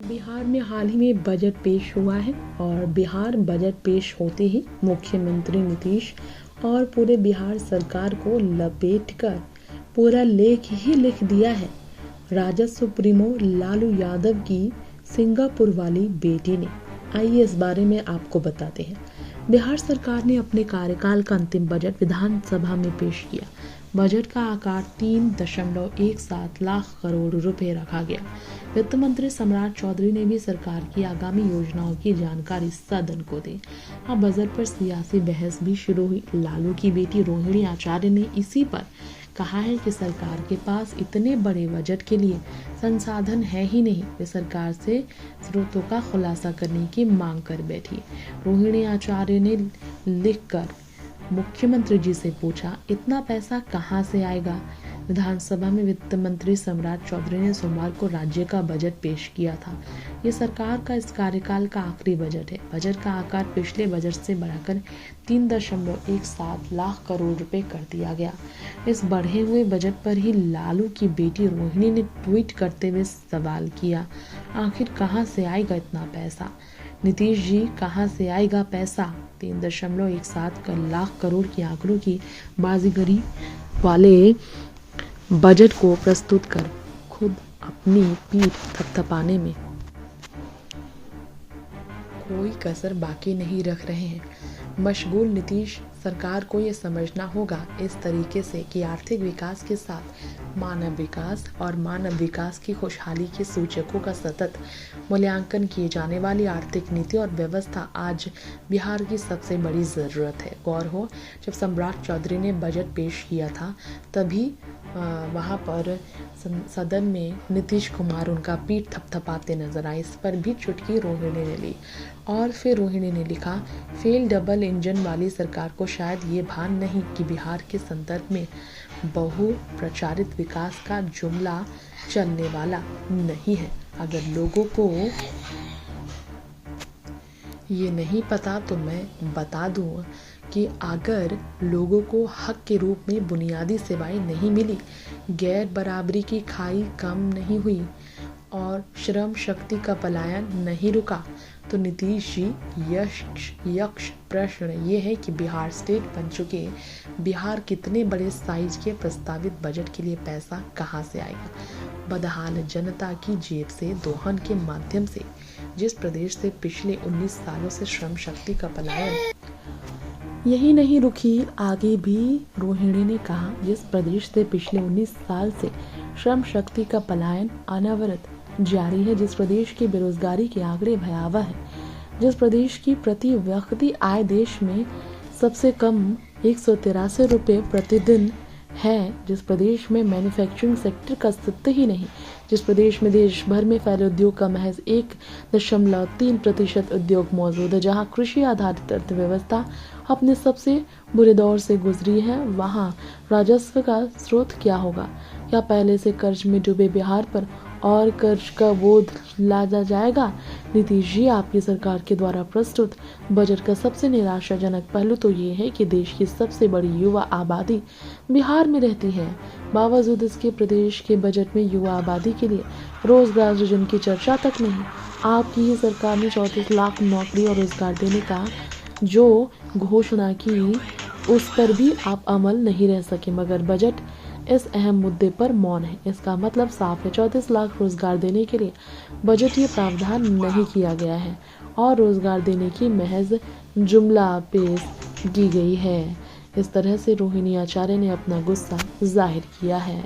बिहार में हाल ही में बजट पेश हुआ है और बिहार बजट पेश होते ही मुख्यमंत्री नीतीश और पूरे बिहार सरकार को लपेटकर पूरा लेख ही लिख दिया है राजस्व सुप्रीमो लालू यादव की सिंगापुर वाली बेटी ने। आइए इस बारे में आपको बताते हैं। बिहार सरकार ने अपने कार्यकाल का अंतिम बजट विधानसभा में पेश किया। बजट का आकार 3.17 लाख करोड़ रुपए रखा गया। वित्त मंत्री सम्राट चौधरी ने भी सरकार की आगामी योजनाओं की जानकारी सदन को दी। अब बजट पर सियासी बहस भी शुरू हुई। लालू की बेटी रोहिणी आचार्य ने इसी पर कहा है कि सरकार के पास इतने बड़े बजट के लिए संसाधन है ही नहीं। वे सरकार से स्रोतों का खुलासा करने की मांग कर बैठी। रोहिणी आचार्य ने लिखकर मुख्यमंत्री जी से पूछा, इतना पैसा कहां से आएगा। विधानसभा में वित्त मंत्री सम्राट चौधरी ने सोमवार को राज्य का बजट पेश किया था। ये सरकार का इस कार्यकाल का आखिरी बजट है। बजट का आकार पिछले बजट से बढ़ाकर 3.17 लाख करोड़ रुपए कर दिया गया। इस बढ़े हुए बजट पर ही लालू की बेटी रोहिणी ने ट्वीट करते हुए सवाल किया, आखिर कहां से आएगा इतना पैसा। नीतीश जी, कहां से आएगा पैसा। 3.17 लाख करोड़ के आंकड़ों की बाजीगरी वाले बजट को प्रस्तुत कर खुद अपनी पीठ थपथपाने में कोई कसर बाकी नहीं रख रहे हैं। मशगूल नीतीश सरकार को ये समझना होगा इस तरीके से कि आर्थिक विकास के साथ मानव विकास और मानव विकास की खुशहाली के सूचकों का सतत मूल्यांकन किए जाने वाली आर्थिक नीति और व्यवस्था आज बिहार की सबसे बड़ी ज़रूरत है। गौर हो, जब सम्राट चौधरी ने बजट पेश किया था तभी वहाँ पर सदन में नीतीश कुमार उनका पीठ थपथपाते नजर आए। इस पर भी चुटकी रोहिणी ने ली और फिर रोहिणी ने लिखा, फेल डबल इंजन वाली सरकार को शायद ये भान नहीं कि बिहार के संदर्भ में बहु प्रचारित विकास का जुमला चलने वाला नहीं है। अगर लोगों को ये नहीं पता तो मैं बता दूं कि अगर लोगों को हक के रूप में बुनियादी सेवाएं नहीं मिली, गैर बराबरी की खाई कम नहीं हुई और श्रम शक्ति का पलायन नहीं रुका, तो नीतीश जी यक्ष प्रश्न ये है कि बिहार स्टेट बन चुके बिहार कितने बड़े साइज के प्रस्तावित बजट के लिए पैसा कहां से आएगा। बदहाल जनता की जेब से दोहन के माध्यम से जिस प्रदेश से पिछले 19 सालों से श्रम शक्ति का पलायन यही नहीं रुकी, आगे भी रोहिणी ने कहा, जिस प्रदेश से पिछले 19 साल से श्रम शक्ति का पलायन अनवरत जारी है, जिस प्रदेश की बेरोजगारी के आंकड़े भयावह हैं, जिस प्रदेश की प्रति व्यक्ति आय देश में सबसे कम 183 रुपये प्रतिदिन है, जिस प्रदेश में मैन्युफैक्चरिंग सेक्टर का अस्तित्व ही नहीं, जिस प्रदेश में देश भर में फैले उद्योग का महज 1.3% उद्योग मौजूद है, जहां कृषि आधारित अर्थव्यवस्था अपने सबसे बुरे दौर से गुजरी है, वहां राजस्व का स्रोत क्या होगा। क्या पहले से कर्ज में डूबे बिहार पर और कर्ज का बोझ लादा जाएगा। नीतीश जी, आपकी सरकार के द्वारा प्रस्तुत बजट का सबसे निराशाजनक पहलू तो ये है कि देश की सबसे बड़ी युवा आबादी बिहार में रहती है। बावजूद इसके प्रदेश के बजट में युवा आबादी के लिए रोजगार सृजन की चर्चा तक नहीं। आपकी ही सरकार ने 34 लाख नौकरी और रोजगार देने का जो घोषणा की, उस पर भी आप अमल नहीं रह सके, मगर बजट इस अहम मुद्दे पर मौन है। इसका मतलब साफ है, 34 लाख रोजगार देने के लिए बजट ये प्रावधान नहीं किया गया है और रोजगार देने की महज जुमला पेश की गई है। इस तरह से रोहिणी आचार्य ने अपना गुस्सा जाहिर किया है।